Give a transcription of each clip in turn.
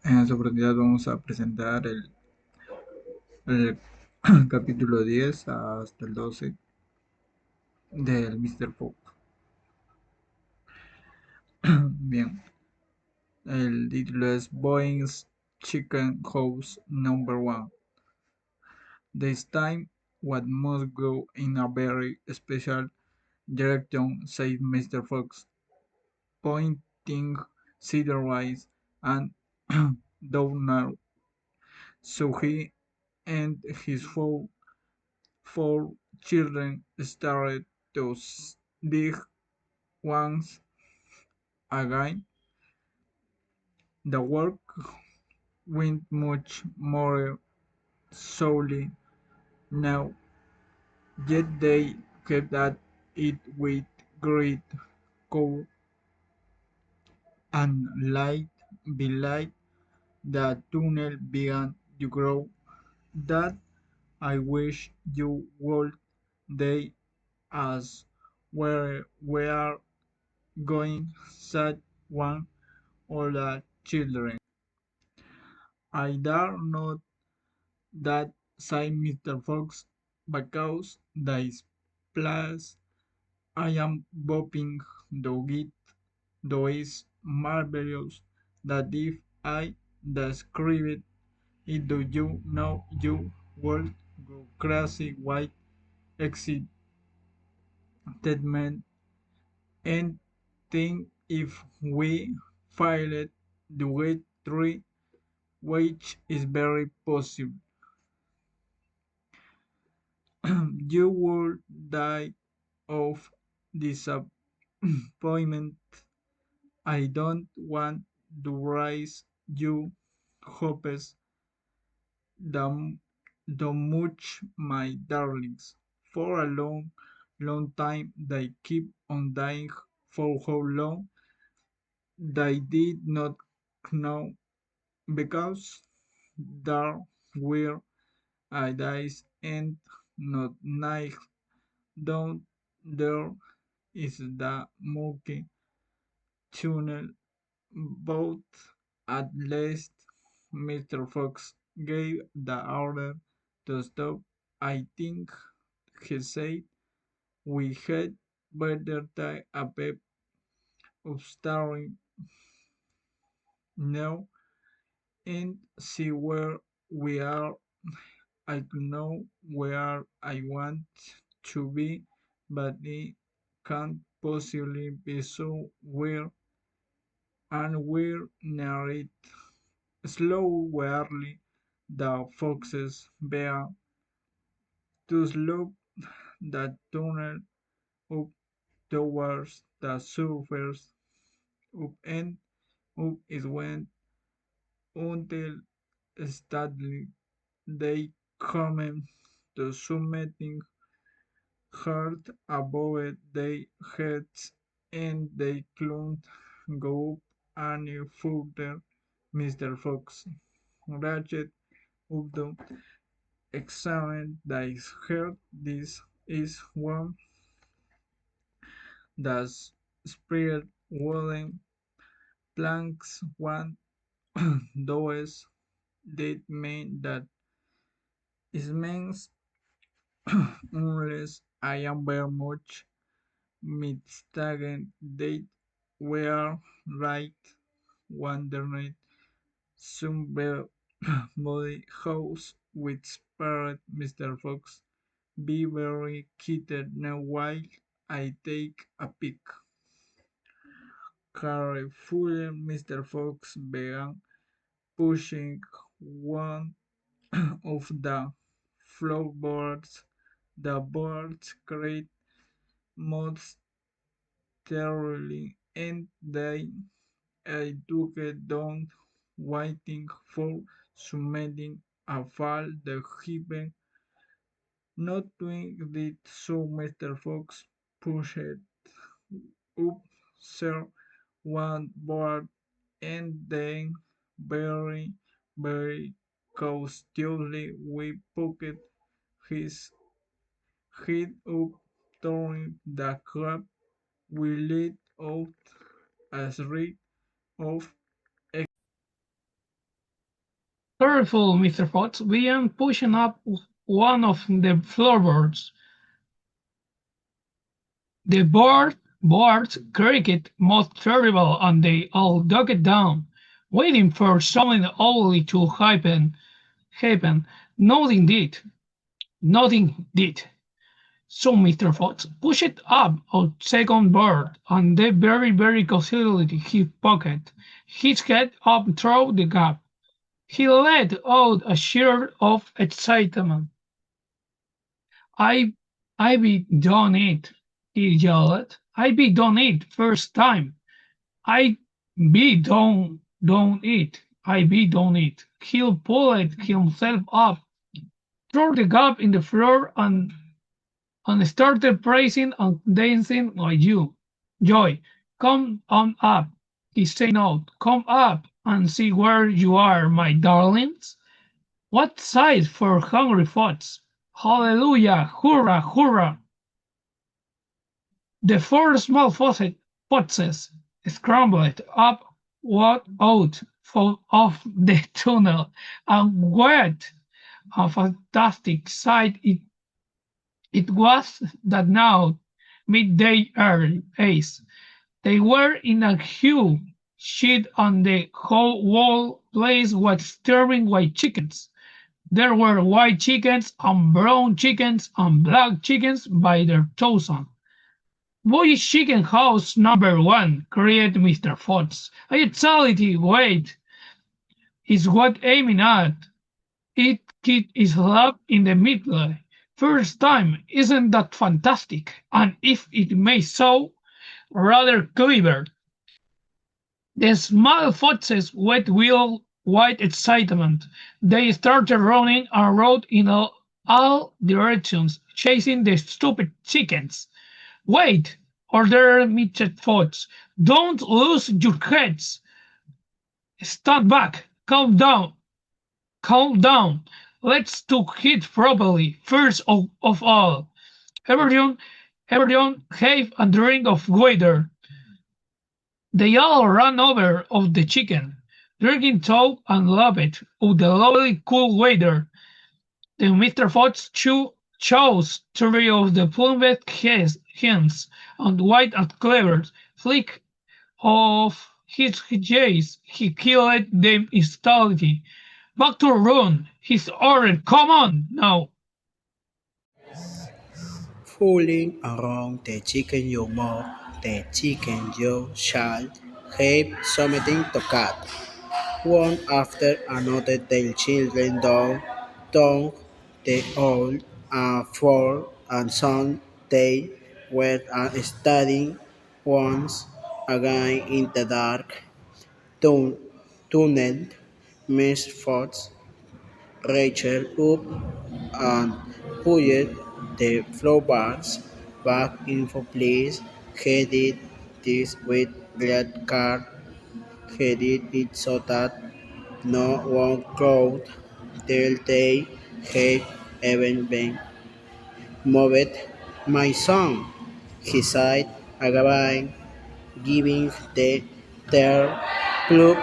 En esta oportunidad vamos a presentar el capítulo 10 hasta el 12 del Mr. Pop. Bien, el título es Boeing's Chicken House Number 1. This time, what must go in a very special direction, said Mr. Fox, pointing sideways and downward. So he and his four children started to dig once again. The work went much more slowly now, yet they kept at it with great care, and light by light the tunnel began to grow. That I wish you would they as we are going, said one of the children. I dare not that, said Mr. Fox, because this place I am bopping though it though is marvelous that if I describe it do you know you would go crazy with excitement and think if we failed to get through, which is very possible. You would die of disappointment. I don't want to raise you hopes the, the much, my darlings. For a long time they keep on dying. For how long they did not know, because there were days and not nights. Down there is the murky tunnel, but at last Mr. Fox gave the order to stop. I think, he said, we had better take a peep upstairs now and see where we are. I know where I want to be, but it can't possibly be so weird, and we're near it. Slowly the foxes began to slope the tunnel up towards the surface. Up and up it went until steadily they came to something hard above their heads, and they couldn't go up any further. Mr. Fox ratchet up the examined the heart. This is one that spread wooden planks, one those that mean that it means unless I am very much mistaken they were right wondering some body house with spirit. Mr. Fox be very kitten now while I take a peek. Carefully Mr. Fox began pushing one of the floorboards. The boards creaked most terribly, and then I took it down, waiting for something to fall. The heaven not doing it, so Mr. Fox pushed up, sir, one board, and then very cautiously we poked his head up, turning the crab. We let out a shriek of Careful, Mr. Fox, began pushing up one of the floorboards. The boards creaked most terrible and they all ducked down, waiting for something ugly to happen. Nothing did. Nothing did. So Mr. Fox pushed up a second board and the very cozily his pocket, his head up through the gap. He let out a shriek of excitement. I I be done it, he yelled. I be done it first time. I be done it. I be done it. He pulled himself up, threw the gap in the floor and started praising and dancing like you. Joy, come on up. He said out. Come up and see where you are, my darlings. What sight for hungry thoughts! Hallelujah! Hurrah! Hurrah! The four small foxes scrambled up what out of the tunnel, and what a fantastic sight it was that now, midday ace, they were in a huge shed and the whole place was stirring white chickens. There were white chickens and brown chickens and black chickens by the thousand. Boy chicken house number one, cried Mr. Fox. I tell it, wait, is what aiming at. It kid is love in the middle. First time, isn't that fantastic? And if it may so, rather clever. The small foxes wet wheel white excitement. They started running and rode in all directions, chasing the stupid chickens. Wait, ordered Mr. Fox. Don't lose your heads. Stand back. Calm down. Calm down. Let's to hit properly, first of all. Everyone, everyone have a drink of water. They all ran over of the chicken, drinking talk and lapped of the lovely cool water. Then Mr. Fox chose three of the plumed hens, and white and clever flick of his jays, he killed them instantly. Back to run, he's ordered, come on, now. Fooling around the chicken you more, the chicken you shall have something to cut. One after another their children down the old and four and son they were studying once again in the dark tunnel. Miss Fox Rachel up and pushed the floorboards back into place. He did this with great care. He did it so that no one could tell they had even been moved. My son, he said, again, giving the third plug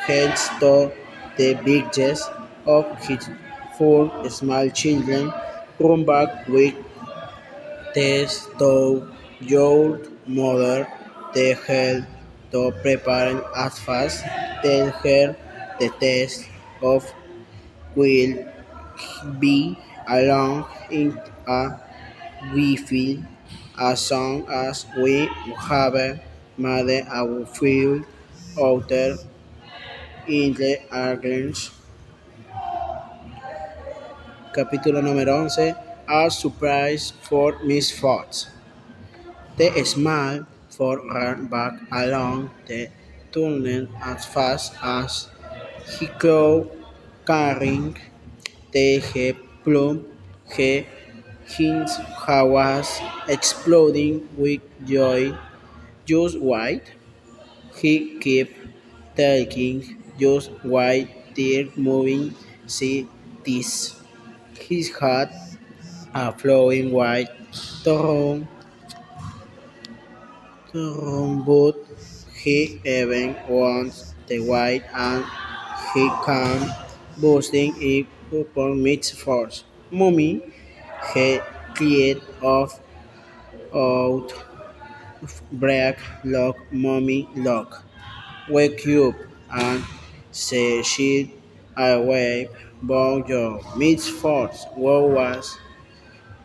hands to the biggest of his four small children. Run back with this to your mother. The hell to prepare as fast. Tell her the test of will be along in a we feel as long as we have made our field outer in the arguments. Capítulo número 11. A surprise for Miss Fox. The small for ran back along the tunnel as fast as he could, carrying the head plumb. His was exploding with joy. Just white, he kept taking just white tear moving. See this. He had a flowing white throne but he even wants the white and he can boosting a purple meets force. Mommy had cleared off out break lock mommy lock. Wake up and say she away bonjour meets force. What was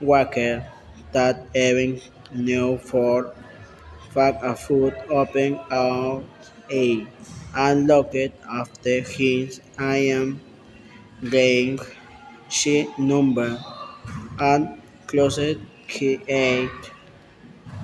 Walker that even knew for fact a foot open out a unlocked after his I am laying sheet number and closed key 8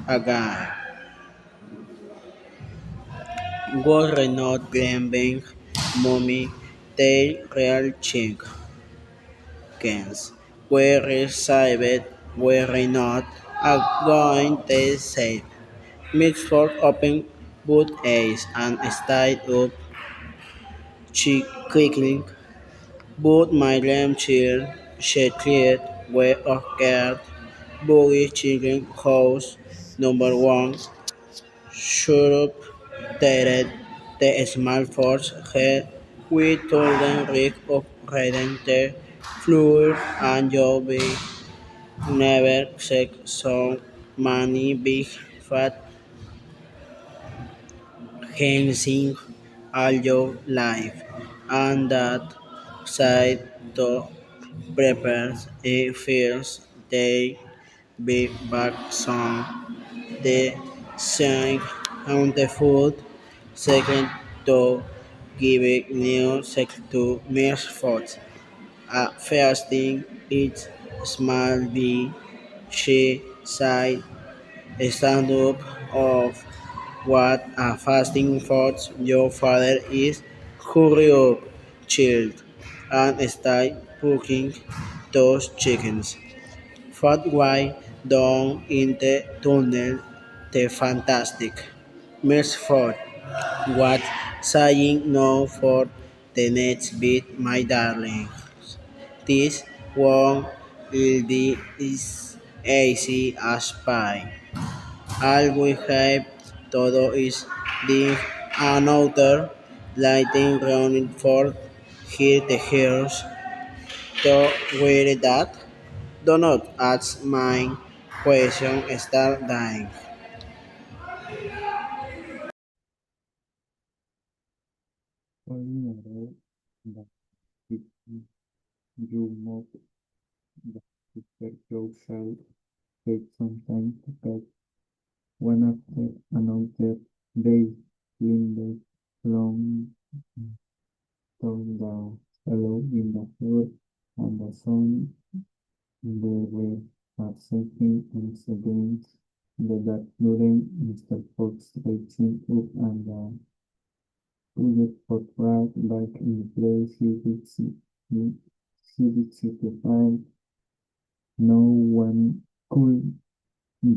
again. Was not gambling mommy they real chickens were received were not a going to save. Mitford opened both eyes and stayed up quickly. Both my grandchildren shed cleared were occurred. Bogey chicken house number one. Syrup dated the small force head. We told them Rick of Redenter, Fluid and Joby never said so many big fat Hensing all your life, and that side to prepare a first day be back song. The sing on the food, second to give it new second to miss food. First thing it's small b she side stand up of what a fasting thought your father is. Hurry up, child, and start cooking those chickens. Fat way down in the tunnel, the fantastic. Miss Ford, what saying no for the next bit, my darling. This one will be as easy as pie. All we have todo is the another lighting running for here the heroes to wear that. Do not ask my question start dying. Falling around the kitchen, you mop the super yourself take some time to cut one after another. They lingered long down the fellow in the floor and the sun. They were forsaken once again. The dark during Mr. Fox reaching up and pulled it right back in place. He did see to find no one could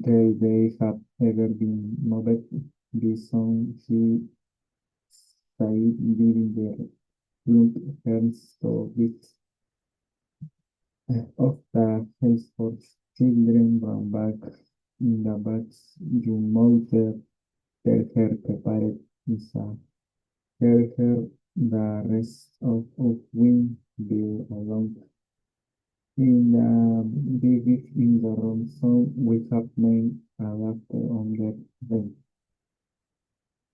tell they have ever been moved. The song he sighed leaving the plump hands to bits of the henceforth children ran back in the box. You mother tell her prepared Isa. Tell her the rest of wind will along. In the big in the room song we have made a laughter on the bed.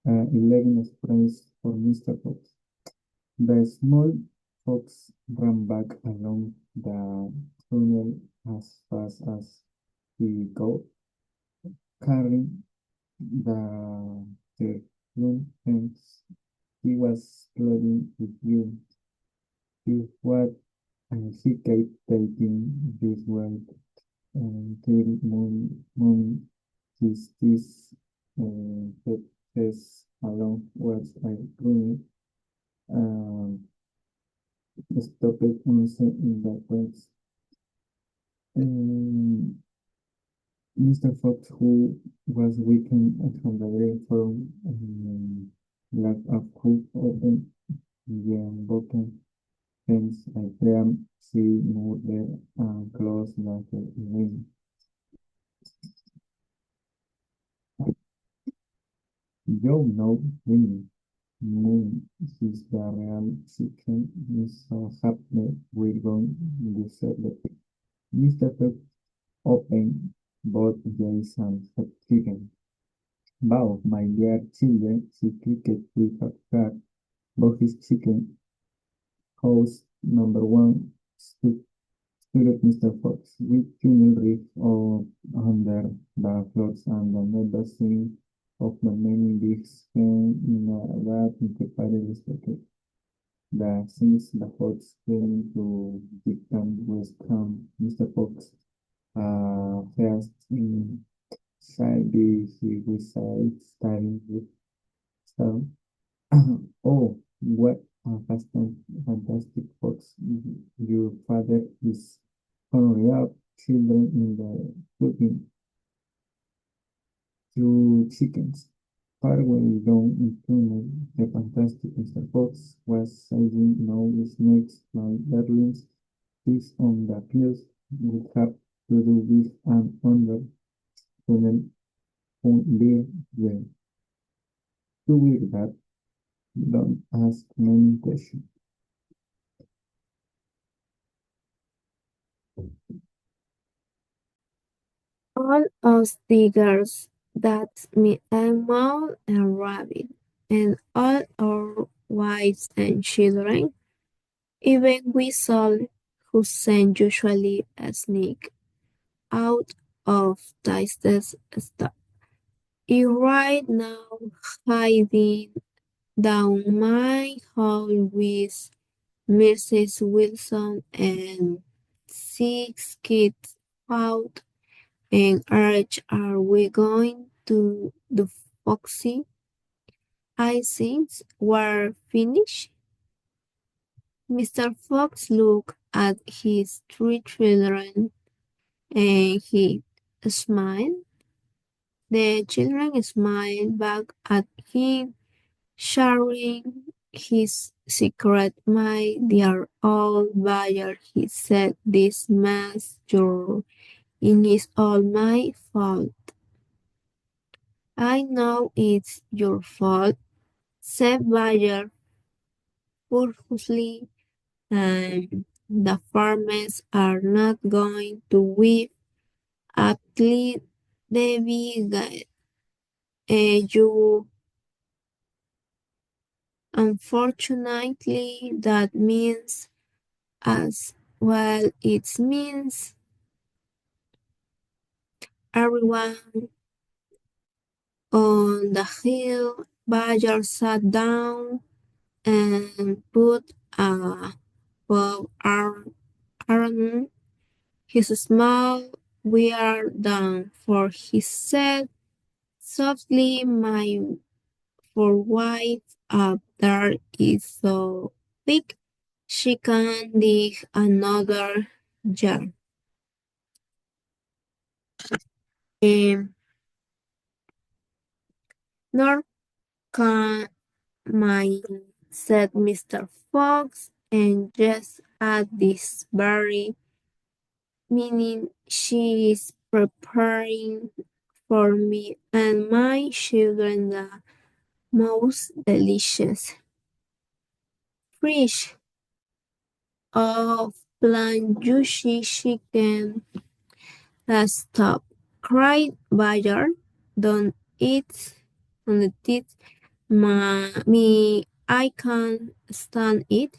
11 sprays for Mr. Fox. The small fox ran back along the tunnel as fast as he could, carrying the room fence. He was flooding with you. With what he kept taking this way until moon his face along was I running stopped once in the place. Mr. Fox, who was weakened from the grave from lack of hope, opened the unbroken fence. I came, see murder and close like a wing. You know, Winnie. Moon is the real chicken. Mr. Hartnett will go to the Mr. Fox opened both eyes and had chicken. Bow, my dear children, she cricket with a crack. Both his chicken. House number one stood Mr. Fox, with tunnel reef of under the floors and the noticing of the many big screens in a that incredible spectacle. The since the Fox came to Dickon West Ham, Mr. Fox first in Saturday he resides studying with some. Oh, what a fantastic fox! Your father is hurry up, children in the cooking. Two chickens. Partway down into the fantastic Mr. Fox was saying, "No snakes, my darlings, fish on the cliffs we have to do with an under tunnel on their way. To weird that, don't ask many questions." All us diggers, that's me and Mole and Rabbit, and all our wives and children, even Whistle, who sent usually a sneak out of Tice's stuff, is right now hiding down my hall with Mrs. Wilson and 6 kids out. And Arch, are we going to the Foxy? I think we're finished. Mr. Fox looked at his 3 children and he smiled. The children smiled back at him, sharing his secret. My dear old buyer, he said, this mess you're in is all my fault. I know it's your fault, said Bayer furiously, and the farmers are not going to weep aptly the big you. Unfortunately, that means as well it means everyone on the hill. Bayer sat down and put a bow arm his smile. We are done, for he said softly, my for wife up there is so big she can dig another jar. Um, Nor can my said Mr. Fox, and just at this very meaning she is preparing for me and my children the most delicious fish of plain juicy chicken. Stop, cried Bayard. Don't eat, don't eat me. I can't stand it.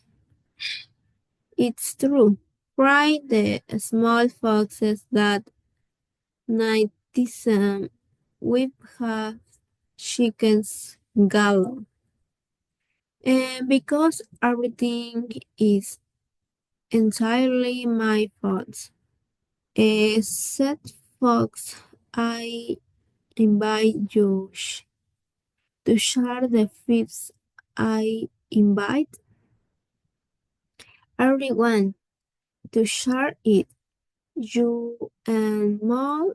It's true, cried the small foxes that night. We have chickens galore. And because everything is entirely my fault. Said Fox, I invite you to share the feast. I invite everyone to share it. You and Mole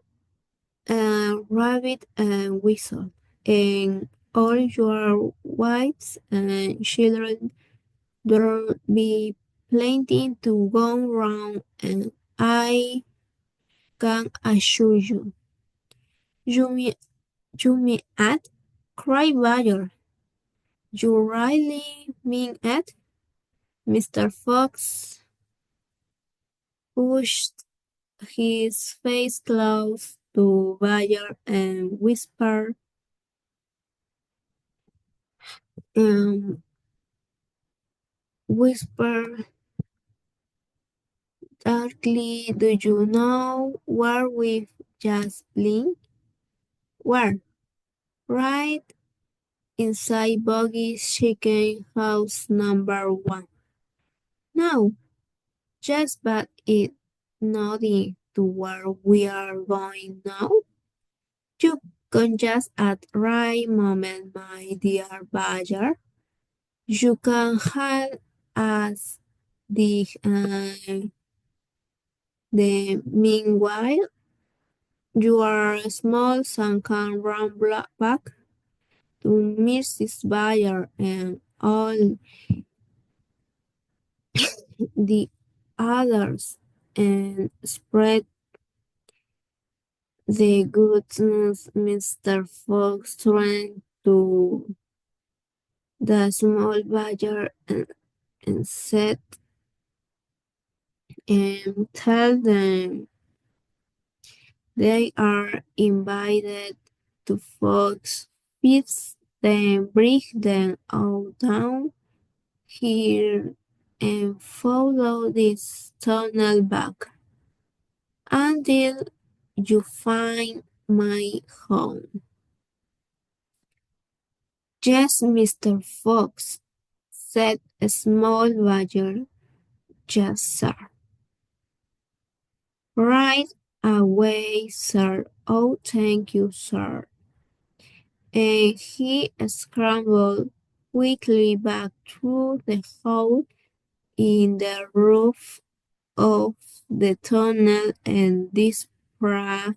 and Rabbit and Whistle and all your wives and children. There'll be plenty to go round, and I can assure you, you may, you may add, cried Bayer, You really mean it? Mr. Fox pushed his face close to Bayer and um, whispered darkly, "Do you know where we've just been? Where? Right inside Boggy's chicken house number 1. No, just but it nodding to where we are going now. You can just at right moment, my dear Bayer. You can have as the meanwhile your small son can run back to Mrs. Bayer and all the others and spread the good news. Mr. Fox turned to the small Bayer and said, tell them they are invited to Fox Fifth, then bring them all down here and follow this tunnel back until you find my home. Yes, Mr. Fox, said a small badger. Yes, sir. Right away, sir. Oh, thank you, sir. And he scrambled quickly back through the hole in the roof of the tunnel and disappeared.